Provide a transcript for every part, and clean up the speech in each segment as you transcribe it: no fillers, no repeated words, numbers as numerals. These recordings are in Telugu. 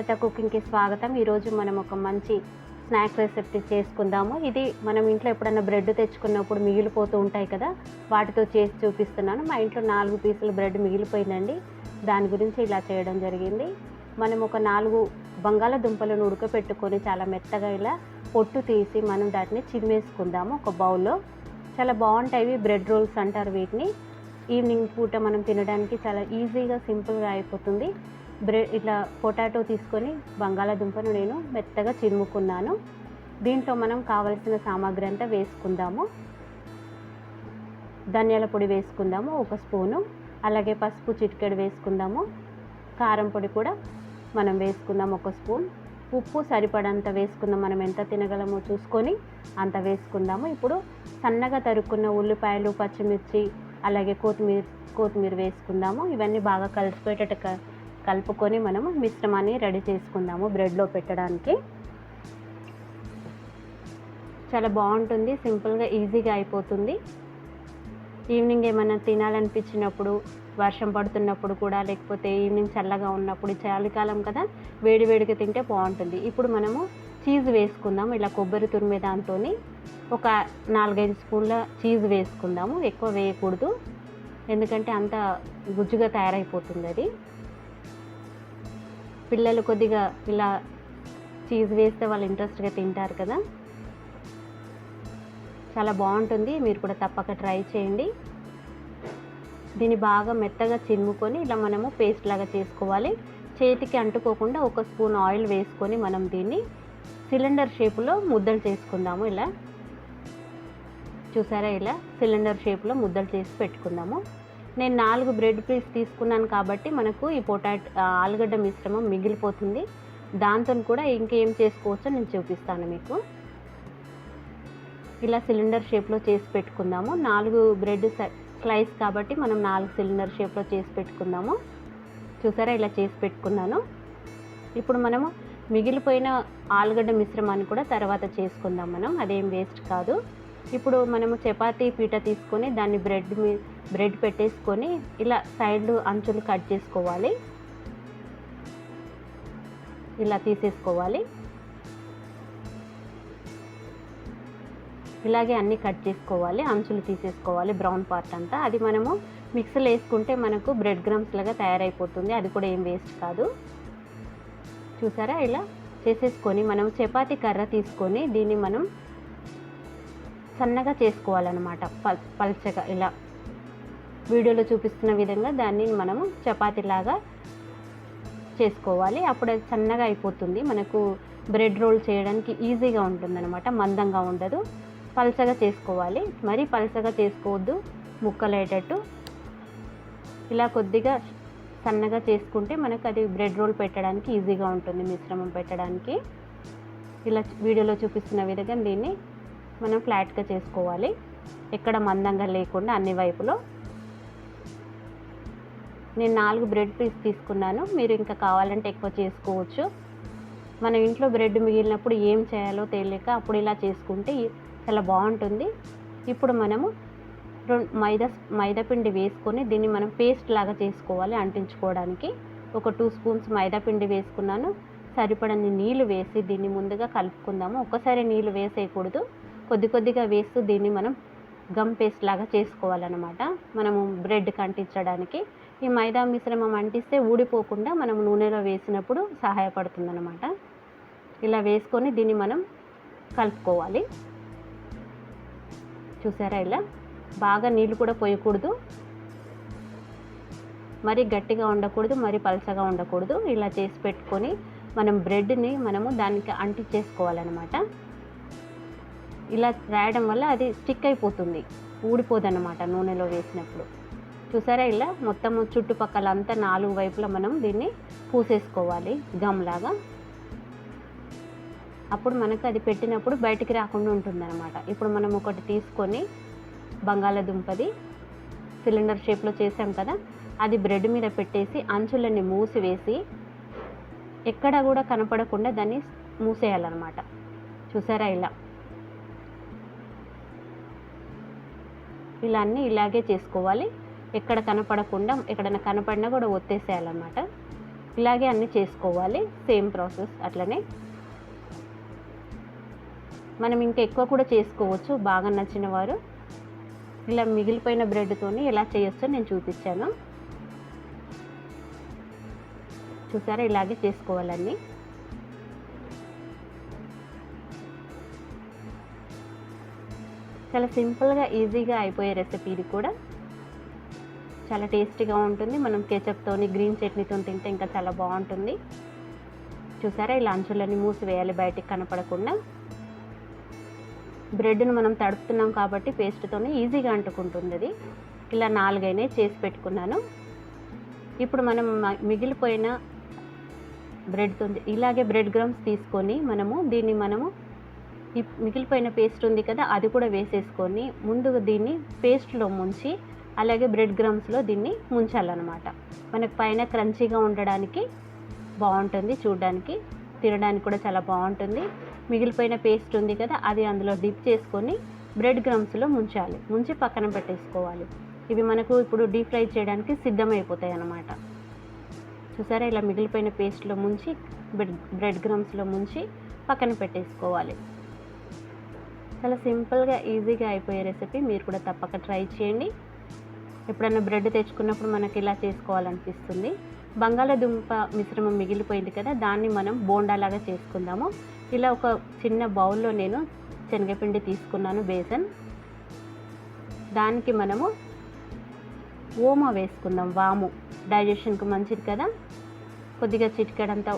సుజాత కుకింగ్కి స్వాగతం. ఈరోజు మనం ఒక మంచి స్నాక్ రెసిపీ చేసుకుందాము. ఇది మనం ఇంట్లో ఎప్పుడైనా బ్రెడ్ తెచ్చుకున్నప్పుడు మిగిలిపోతూ ఉంటాయి కదా, వాటితో చేసి చూపిస్తున్నాను. మా ఇంట్లో 4 పీసులు బ్రెడ్ మిగిలిపోయిందండి. దాని గురించి ఇలా చేయడం జరిగింది. మనం ఒక 4 బంగాళదుంపలను ఉడకపెట్టుకొని చాలా మెత్తగా ఇలా పొట్టు తీసి మనం దాటిని చిమ్మేసుకుందాము ఒక బౌల్లో. చాలా బాగుంటాయి. బ్రెడ్ రోల్స్ అంటారు వీటిని. ఈవినింగ్ పూట మనం తినడానికి చాలా ఈజీగా సింపుల్గా అయిపోతుంది. బ్రెడ్ ఇట్లా పొటాటో తీసుకొని బంగాళాదుంపను నేను మెత్తగా చిరుముకున్నాను. దీంట్లో మనం కావలసిన సామాగ్రి అంతా వేసుకుందాము. ధనియాల పొడి వేసుకుందాము 1 స్పూను, అలాగే పసుపు చిటికెడు వేసుకుందాము. కారం పొడి కూడా మనం వేసుకుందాం 1 స్పూన్. ఉప్పు సరిపడంత వేసుకుందాం. మనం ఎంత తినగలమో చూసుకొని అంత వేసుకుందాము. ఇప్పుడు సన్నగా తరుక్కున్న ఉల్లిపాయలు, పచ్చిమిర్చి, అలాగే కొత్తిమీర వేసుకుందాము. ఇవన్నీ బాగా కలిసిపోయేటట్టు కలుపుకొని మనము మిశ్రమాన్ని రెడీ చేసుకుందాము బ్రెడ్లో పెట్టడానికి. చాలా బాగుంటుంది, సింపుల్గా ఈజీగా అయిపోతుంది. ఈవినింగ్ ఏమైనా తినాలనిపించినప్పుడు, వర్షం పడుతున్నప్పుడు కూడా, లేకపోతే ఈవినింగ్ చల్లగా ఉన్నప్పుడు, చలికాలం కదా, వేడివేడిగా తింటే బాగుంటుంది. ఇప్పుడు మనము చీజ్ వేసుకుందాము. ఇలా కొబ్బరి తురిమే దాంతో ఒక 4-5 స్పూన్ల చీజ్ వేసుకుందాము. ఎక్కువ వేయకూడదు, ఎందుకంటే అంత గుజ్జుగా తయారైపోతుంది అది. పిల్లలు కొద్దిగా ఇలా చీజ్ వేస్తే వాళ్ళు ఇంట్రెస్ట్గా తింటారు కదా. చాలా బాగుంటుంది, మీరు కూడా తప్పక ట్రై చేయండి. దీన్ని బాగా మెత్తగా చిమ్ముకొని ఇలా మనము పేస్ట్ లాగా చేసుకోవాలి. చేతికి అంటుకోకుండా 1 స్పూన్ ఆయిల్ వేసుకొని మనం దీన్ని సిలిండర్ షేపులో ముద్దలు చేసుకుందాము. ఇలా చూసారా, ఇలా సిలిండర్ షేప్లో ముద్దలు చేసి పెట్టుకుందాము. నేను 4 బ్రెడ్ పీస్ తీసుకున్నాను కాబట్టి మనకు ఈ ఆలుగడ్డ మిశ్రమం మిగిలిపోతుంది. దాంతో కూడా ఇంకేం చేసుకోవచ్చో నేను చూపిస్తాను మీకు. ఇలా సిలిండర్ షేప్లో చేసి పెట్టుకుందాము. 4 బ్రెడ్ స్లైస్ కాబట్టి మనం 4 సిలిండర్ షేప్లో చేసి పెట్టుకుందాము. చూసారా, ఇలా చేసి పెట్టుకున్నాను. ఇప్పుడు మనము మిగిలిపోయిన ఆలుగడ్డ మిశ్రమాన్ని కూడా తర్వాత చేసుకుందాం. మనం అదేం వేస్ట్ కాదు. ఇప్పుడు మనము చపాతీ పీట తీసుకొని దాన్ని బ్రెడ్ పెట్టేసుకొని ఇలా సైడ్లు అంచులు కట్ చేసుకోవాలి. ఇలా తీసేసుకోవాలి. ఇలాగే అన్నీ కట్ చేసుకోవాలి, అంచులు తీసేసుకోవాలి, బ్రౌన్ పార్ట్ అంతా. అది మనము మిక్సీలో వేసుకుంటే మనకు బ్రెడ్ క్రమ్స్ లాగా తయారైపోతుంది. అది కూడా ఏం వేస్ట్ కాదు. చూసారా, ఇలా చేసేసుకొని మనం చపాతీ కర్ర తీసుకొని దీన్ని మనం సన్నగా చేసుకోవాలన్నమాట. పల్చగా ఇలా వీడియోలో చూపిస్తున్న విధంగా దాన్ని మనము చపాతీలాగా చేసుకోవాలి. అప్పుడు అది సన్నగా అయిపోతుంది. మనకు బ్రెడ్ రోల్ చేయడానికి ఈజీగా ఉంటుందన్నమాట, మందంగా ఉండదు. పల్చగా చేసుకోవాలి, మరీ పల్చగా చేసుకోవద్దు, ముక్కలేటట్టు. ఇలా కొద్దిగా సన్నగా చేసుకుంటే మనకు అది బ్రెడ్ రోల్ పెట్టడానికి ఈజీగా ఉంటుంది, మిశ్రమం పెట్టడానికి. ఇలా వీడియోలో చూపిస్తున్న విధంగా దీన్ని మనం ఫ్లాట్గా చేసుకోవాలి, ఎక్కడ మందంగా లేకుండా అన్ని వైపులో. నేను 4 బ్రెడ్ పీస్ తీసుకున్నాను. మీరు ఇంకా కావాలంటే ఎక్కువ చేసుకోవచ్చు. మన ఇంట్లో బ్రెడ్ మిగిలినప్పుడు ఏం చేయాలో తెలియక అప్పుడు ఇలా చేసుకుంటే చాలా బాగుంటుంది. ఇప్పుడు మనము మైదా పిండి వేసుకొని దీన్ని మనం పేస్ట్ లాగా చేసుకోవాలి అంటించుకోవడానికి. ఒక 2 స్పూన్స్ మైదా పిండి వేసుకున్నాను. సరిపడని నీళ్ళు వేసి దీన్ని ముందుగా కలుపుకుందాము. ఒక్కసారి నీళ్ళు వేసేయకూడదు, కొద్దిగా వేస్తూ దీన్ని మనం గమ్ పేస్ట్ లాగా చేసుకోవాలన్నమాట. మనము బ్రెడ్కి అంటించడానికి ఈ మైదా మిశ్రమం అంటిస్తే ఊడిపోకుండా మనం నూనెలో వేసినప్పుడు సహాయపడుతుందన్నమాట. ఇలా వేసుకొని దీన్ని మనం కలుపుకోవాలి. చూసారా, ఇలా బాగా నీళ్ళు కూడా పోయకూడదు, మరీ గట్టిగా ఉండకూడదు, మరీ పలచగా ఉండకూడదు. ఇలా చేసి పెట్టుకొని మనం బ్రెడ్ని మనము దానికి అంటించేసుకోవాలన్నమాట. ఇలా రాయడం వల్ల అది స్టిక్ అయిపోతుంది, ఊడిపోదన్నమాట నూనెలో వేసినప్పుడు. చూసారా, ఇలా మొత్తము చుట్టుపక్కల అంతా 4 వైపులా మనం దీన్ని పూసేసుకోవాలి గమ్లాగా. అప్పుడు మనకు అది పెట్టినప్పుడు బయటికి రాకుండా ఉంటుందన్నమాట. ఇప్పుడు మనం ఒకటి తీసుకొని బంగాళదుంపది సిలిండర్ షేప్లో చేసాం కదా, అది బ్రెడ్ మీద పెట్టేసి అంచులన్నీ మూసివేసి ఎక్కడ కూడా కనపడకుండా దాన్ని మూసేయాలన్నమాట. చూసారా, ఇలా అన్నీ ఇలాగే చేసుకోవాలి. ఎక్కడ కనపడకుండా, ఎక్కడైనా కనపడినా కూడా ఒత్తేసేయాలన్నమాట. ఇలాగే అన్నీ చేసుకోవాలి, సేమ్ ప్రాసెస్ అట్లనే. మనం ఇంకా ఎక్కువ కూడా చేసుకోవచ్చు, బాగా నచ్చిన వారు. ఇలా మిగిలిపోయిన బ్రెడ్తోని ఎలా చేయొచ్చో నేను చూపించాను. చూసారా, ఇలాగే చేసుకోవాలన్నీ. చాలా సింపుల్గా ఈజీగా అయిపోయే రెసిపీ ఇది కూడా. చాలా టేస్టీగా ఉంటుంది. మనం కేచప్తోని గ్రీన్ చట్నీతో తింటే ఇంకా చాలా బాగుంటుంది. చూసారా, ఇలా అంచులన్నీ మూసివేయాలి బయటికి కనపడకుండా. బ్రెడ్ను మనం తడుపుతున్నాం కాబట్టి పేస్ట్తోని ఈజీగా అంటుకుంటుంది అది. ఇలా 4 అయినాయి చేసి పెట్టుకున్నాను. ఇప్పుడు మనం మిగిలిపోయిన బ్రెడ్తో ఇలాగే బ్రెడ్ క్రమ్స్ తీసుకొని మనము ఈ మిగిలిపోయిన పేస్ట్ ఉంది కదా, అది కూడా వేసేసుకొని ముందుగా దీన్ని పేస్ట్లో ముంచి అలాగే బ్రెడ్ క్రమ్స్లో దీన్ని ముంచాలన్నమాట. మనకు పైన క్రంచీగా ఉండడానికి బాగుంటుంది, చూడడానికి తినడానికి కూడా చాలా బాగుంటుంది. మిగిలిపోయిన పేస్ట్ ఉంది కదా, అది అందులో డిప్ చేసుకొని బ్రెడ్ క్రమ్స్లో ముంచాలి. ముంచి పక్కన పెట్టేసుకోవాలి. ఇవి మనకు ఇప్పుడు డీప్ ఫ్రై చేయడానికి సిద్ధమైపోతాయి అన్నమాట. చూసారా, ఇలా మిగిలిపోయిన పేస్ట్లో ముంచి బ్రెడ్ క్రమ్స్లో ముంచి పక్కన పెట్టేసుకోవాలి. చాలా సింపుల్గా ఈజీగా అయిపోయే రెసిపీ. మీరు కూడా తప్పక ట్రై చేయండి. ఎప్పుడైనా బ్రెడ్ తెచ్చుకున్నప్పుడు మనకి ఇలా చేసుకోవాలనిపిస్తుంది. బంగాళాదుంప మిశ్రమం మిగిలిపోయింది కదా, దాన్ని మనం బోండాలాగా చేసుకుందాము. ఇలా ఒక చిన్న బౌల్లో నేను శనగపిండి తీసుకున్నాను, బేసన్. దానికి మనము ఓమా వేసుకుందాం, వాము. డైజెషన్కి మంచిది కదా. కొద్దిగా చిటికెడంత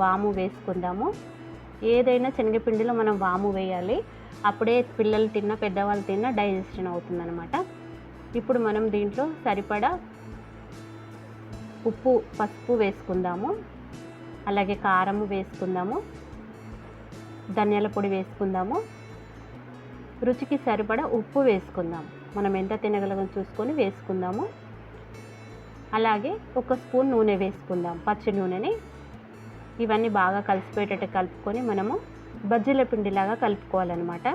వాము వేసుకుందాము. ఏదైనా శనగపిండిలో మనం వాము వేయాలి, అప్పుడే పిల్లలు తిన్నా పెద్దవాళ్ళు తిన్నా డైజెషన్ అవుతుందన్నమాట. ఇప్పుడు మనం దీంట్లో సరిపడా ఉప్పు, పసుపు వేసుకుందాము. అలాగే కారము వేసుకుందాము, ధనియాల పొడి వేసుకుందాము. రుచికి సరిపడా ఉప్పు వేసుకుందాం. మనం ఎంత తినగలమో చూసుకొని వేసుకుందాము. అలాగే 1 స్పూన్ నూనె వేసుకుందాం, పచ్చి నూనెని. ఇవన్నీ బాగా కలిసిపోయేటట్టు కలుపుకొని మనము బజ్జీల పిండిలాగా కలుపుకోవాలన్నమాట.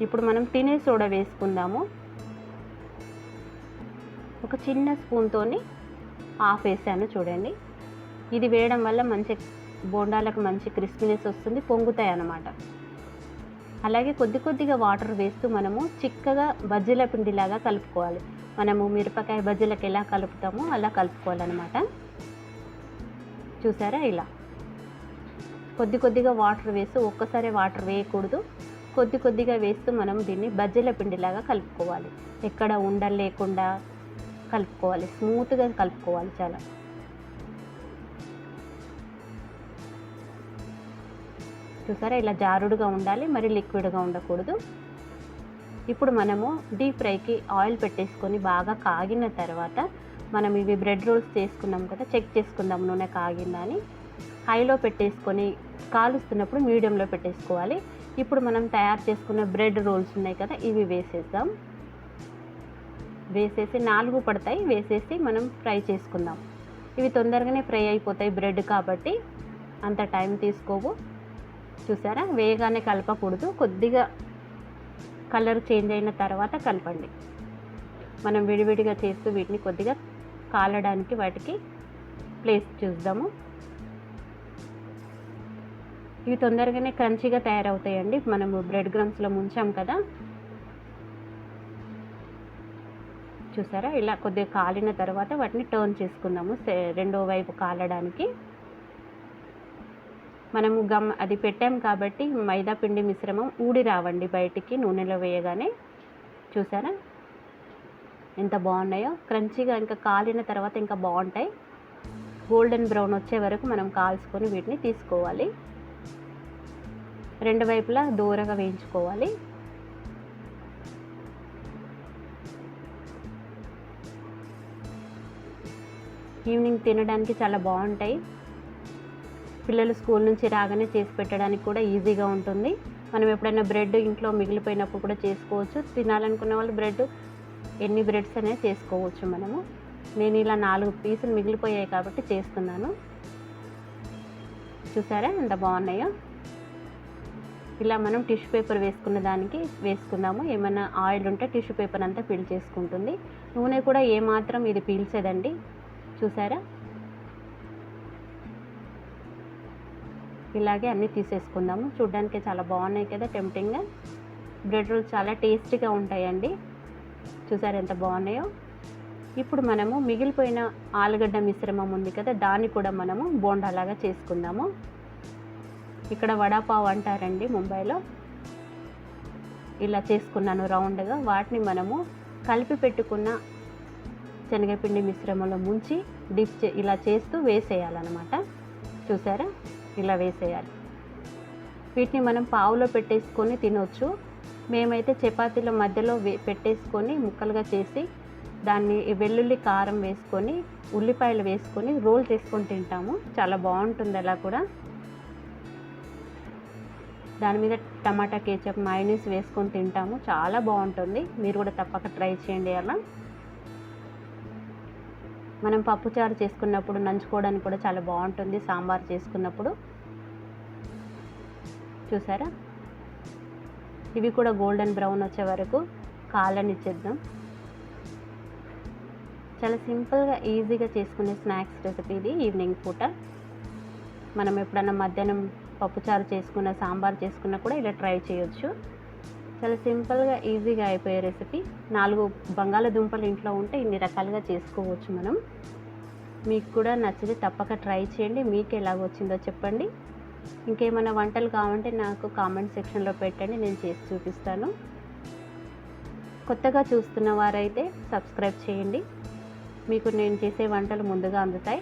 ఇప్పుడు మనం తినే సోడా వేసుకుందాము. ఒక చిన్న స్పూన్తోని హాఫ్ వేసాను, చూడండి. ఇది వేయడం వల్ల మంచి బోండాలకు మంచి క్రిస్పీనెస్ వస్తుంది, పొంగుతాయి అన్నమాట. అలాగే కొద్దిగా వాటర్ వేస్తూ మనము చిక్కగా బజ్జీల పిండిలాగా కలుపుకోవాలి. మనము మిరపకాయ బజ్జీలకు ఎలా కలుపుతామో అలా కలుపుకోవాలన్నమాట. చూసారా, ఇలా కొద్దిగా వాటర్ వేస్తూ, ఒక్కసారి వాటర్ వేయకూడదు. కొద్దిగా వేస్తూ మనం దీన్ని బజ్జీల పిండిలాగా కలుపుకోవాలి. ఎక్కడ ఉండలు లేకుండా కలుపుకోవాలి, స్మూత్గా కలుపుకోవాలి చాలా. చూసారా, ఇలా జారుడుగా ఉండాలి, మరి లిక్విడ్గా ఉండకూడదు. ఇప్పుడు మనము డీప్ ఫ్రైకి ఆయిల్ పెట్టేసుకొని బాగా కాగిన తర్వాత మనం ఇవి బ్రెడ్ రోల్స్ చేసుకున్నాం కదా, చెక్ చేసుకుందాం నూనె కాగిందా అని. హైలో పెట్టేసుకొని కాలుస్తున్నప్పుడు మీడియంలో పెట్టేసుకోవాలి. ఇప్పుడు మనం తయారు చేసుకున్న బ్రెడ్ రోల్స్ ఉన్నాయి కదా, ఇవి వేసేద్దాం. వేసేసి 4 పడతాయి, వేసేసి మనం ఫ్రై చేసుకుందాం. ఇవి తొందరగానే ఫ్రై అయిపోతాయి, బ్రెడ్ కాబట్టి అంత టైం తీసుకోవు. చూసారా, వేగానే కలపకూడదు, కొద్దిగా కలర్ చేంజ్ అయిన తర్వాత కలపండి. మనం విడివిడిగా చేస్తూ వీటిని కొద్దిగా కాలడానికి వాటికి ప్లేస్ చూద్దాము. ఇవి తొందరగానే క్రంచీగా తయారవుతాయండి, మనము బ్రెడ్ క్రమ్స్లో ముంచాం కదా. చూసారా, ఇలా కొద్దిగా కాలిన తర్వాత వాటిని టర్న్ చేసుకుందాము రెండో వైపు కాలడానికి. మనము అది పెట్టాం కాబట్టి మైదా పిండి మిశ్రమం ఊడి రావండి బయటికి నూనెలో వేయగానే. చూసారా ఎంత బాగున్నాయో, క్రంచీగా. ఇంకా కాలిన తర్వాత ఇంకా బాగుంటాయి. గోల్డెన్ బ్రౌన్ వచ్చే వరకు మనం కాల్చుకొని వీటిని తీసుకోవాలి. రెండు వైపులా దూరగా వేయించుకోవాలి. ఈవినింగ్ తినడానికి చాలా బాగుంటాయి. పిల్లలు స్కూల్ నుంచి రాగానే చేసి పెట్టడానికి కూడా ఈజీగా ఉంటుంది. మనం ఎప్పుడైనా బ్రెడ్ ఇంట్లో మిగిలిపోయినప్పుడు కూడా చేసుకోవచ్చు. తినాలనుకున్న వాళ్ళు బ్రెడ్ ఎన్ని బ్రెడ్స్ అనేది చేసుకోవచ్చు మనము. నేను ఇలా 4 పీసులు మిగిలిపోయాయి కాబట్టి చేస్తున్నాను. చూసారా ఎంత బాగున్నాయో. ఇలా మనం టిష్యూ పేపర్ వేసుకున్న దానికి వేసుకుందాము. ఏమైనా ఆయిల్ ఉంటే టిష్యూ పేపర్ అంతా పీల్ చేసుకుంటుంది. నూనె కూడా ఏమాత్రం ఇది పీల్చేదండి. చూసారా ఇలాగే అన్నీ తీసేసుకుందాము. చూడ్డానికి చాలా బాగున్నాయి కదా టెంప్టింగ్గా. బ్రెడ్ రోల్స్ చాలా టేస్టీగా ఉంటాయండి. చూసారు ఎంత బాగున్నాయో. ఇప్పుడు మనము మిగిలిపోయిన ఆలుగడ్డ మిశ్రమం ఉంది కదా, దాన్ని కూడా మనము బోండాలాగా చేసుకుందాము. ఇక్కడ వడాపావ్ అంటారండి ముంబైలో. ఇలా చేసుకున్నాను రౌండ్గా. వాటిని మనము కలిపి పెట్టుకున్న శనగపిండి మిశ్రమంలో ముంచి ఇలా చేస్తూ వేసేయాలన్నమాట. చూసారా, ఇలా వేసేయాలి. వీటిని మనం పావులో పెట్టేసుకొని తినొచ్చు. మేమైతే చపాతీల మధ్యలో పెట్టేసుకొని ముక్కలుగా చేసి దాన్ని వెల్లుల్లి కారం వేసుకొని ఉల్లిపాయలు వేసుకొని రోల్ చేసుకొని తింటాము. చాలా బాగుంటుంది అలా కూడా. దాని మీద టమాటా కేచప్ మయోనీస్ వేసుకొని తింటాము. చాలా బాగుంటుంది. మీరు కూడా తప్పక ట్రై చేయండి అలా. మనం పప్పుచారు చేసుకున్నప్పుడు నంచుకోవడానికి కూడా చాలా బాగుంటుంది, సాంబార్ చేసుకున్నప్పుడు. చూసారా, ఇవి కూడా గోల్డెన్ బ్రౌన్ వచ్చే వరకు కాలనిచ్చేద్దాం. చాలా సింపుల్గా ఈజీగా చేసుకునే స్నాక్స్ రెసిపీ ఇది. ఈవినింగ్ పూట మనం ఎప్పుడన్నా మధ్యాహ్నం పప్పుచారు చేసుకున్న, సాంబార్ చేసుకున్నా కూడా ఇలా ట్రై చేయొచ్చు. చాలా సింపుల్గా ఈజీగా అయిపోయే రెసిపీ. 4 బంగాళదుంపలు ఇంట్లో ఉంటే ఇన్ని రకాలుగా చేసుకోవచ్చు మనం. మీకు కూడా నచ్చితే తప్పక ట్రై చేయండి. మీకు ఎలాగొచ్చిందో చెప్పండి. ఇంకేమైనా వంటలు కావాలంటే నాకు కామెంట్ సెక్షన్లో పెట్టండి, నేను చేసి చూపిస్తాను. కొత్తగా చూస్తున్న వారైతే సబ్స్క్రైబ్ చేయండి. మీకు నేను చేసే వంటలు ముందుగా అందుతాయి.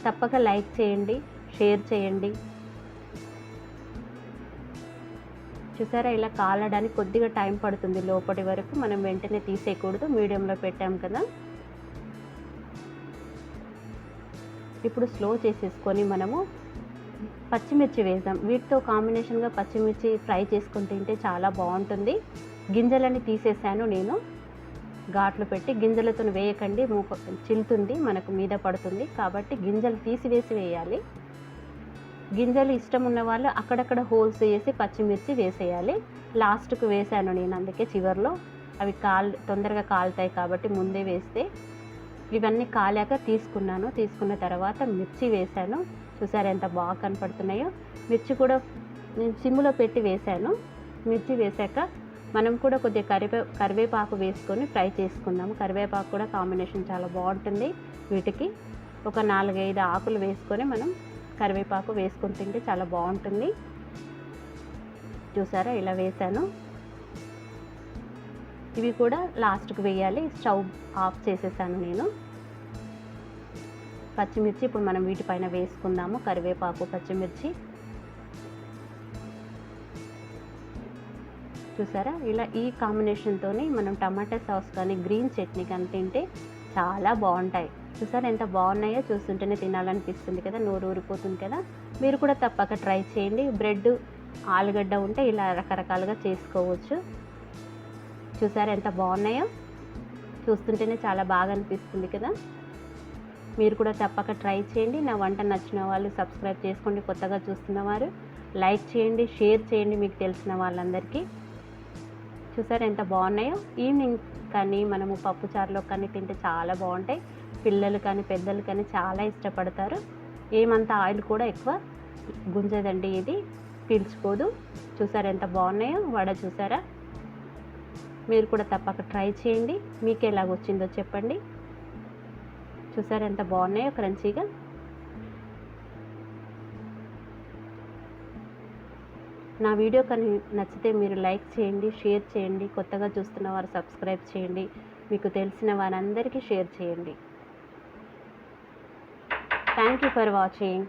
తప్పక లైక్ చేయండి, షేర్ చేయండి. చూసారా, ఇలా కాలడానికి కొద్దిగా టైం పడుతుంది లోపటి వరకు. మనం వెంటనే తీసేయకూడదు, మీడియంలో పెట్టాం కదా. ఇప్పుడు స్లో చేసేసుకొని మనము పచ్చిమిర్చి వేద్దాం. వీటితో కాంబినేషన్గా పచ్చిమిర్చి ఫ్రై చేసుకొని తింటే చాలా బాగుంటుంది. గింజలని తీసేసాను నేను, ఘాట్లు పెట్టి. గింజలతో వేయకండి, చిల్లుతుంది, మనకు మీద పడుతుంది. కాబట్టి గింజలు తీసివేసి వేయాలి. గింజలు ఇష్టం ఉన్న వాళ్ళు అక్కడక్కడ హోల్స్ వేసి పచ్చిమిర్చి వేసేయాలి. లాస్ట్కు వేసాను నేను, అందుకే చివరిలో. అవి తొందరగా కాలుతాయి కాబట్టి ముందే వేస్తే. ఇవన్నీ కాలాక తీసుకున్న తర్వాత మిర్చి వేసాను. చూసారు ఎంత బాగా కనపడుతున్నాయో. మిర్చి కూడా నేను సిమ్లో పెట్టి వేసాను. మిర్చి వేసాక మనం కూడా కొద్దిగా కరివేపాకు వేసుకొని ఫ్రై చేసుకుందాము. కరివేపాకు కూడా కాంబినేషన్ చాలా బాగుంటుంది వీటికి. ఒక 4-5 ఆకులు వేసుకొని మనం కరివేపాకు వేసుకొని తింటే చాలా బాగుంటుంది. చూసారా, ఇలా వేసాను. ఇవి కూడా లాస్ట్కి వేయాలి. స్టవ్ ఆఫ్ చేసేసాను నేను. పచ్చిమిర్చి ఇప్పుడు మనం వీటిపైన వేసుకుందాము. కరివేపాకు, పచ్చిమిర్చి. చూసారా, ఇలా ఈ కాంబినేషన్తో మనం టమాటా సాస్ కానీ గ్రీన్ చట్నీ కానీ తింటే చాలా బాగుంటాయి. చూసారా ఎంత బాగున్నాయో. చూస్తుంటేనే తినాలనిపిస్తుంది కదా, నోరు ఊరిపోతుంది కదా. మీరు కూడా తప్పక ట్రై చేయండి. బ్రెడ్, ఆలుగడ్డ ఉంటే ఇలా రకరకాలుగా చేసుకోవచ్చు. చూసారా ఎంత బాగున్నాయో. చూస్తుంటేనే చాలా బాగా అనిపిస్తుంది కదా. మీరు కూడా తప్పక ట్రై చేయండి. నా వంట నచ్చిన వాళ్ళు సబ్స్క్రైబ్ చేసుకోండి. కొత్తగా చూస్తున్నవారు లైక్ చేయండి, షేర్ చేయండి మీకు తెలిసిన వాళ్ళందరికీ. చూసారా ఎంత బాగున్నాయో. ఈవినింగ్ కానీ మనము పప్పుచారులో కానీ తింటే చాలా బాగుంటాయి. పిల్లలు కానీ పెద్దలు కానీ చాలా ఇష్టపడతారు. ఏమంతా ఆయిల్ కూడా ఎక్కువ గుంజదండి, ఇది పీల్చుకోదు. చూసారా ఎంత బాగున్నాయో. వడ చూసారా. మీరు కూడా తప్పక ట్రై చేయండి. మీకు ఎలాగొచ్చిందో చెప్పండి. చూసారా ఎంత బాగున్నాయో క్రంచీగా. నా వీడియో కానీ నచ్చితే మీరు లైక్ చేయండి, షేర్ చేయండి. కొత్తగా చూస్తున్న వారు సబ్స్క్రైబ్ చేయండి. మీకు తెలిసిన వారందరికీ షేర్ చేయండి. Thank you for watching.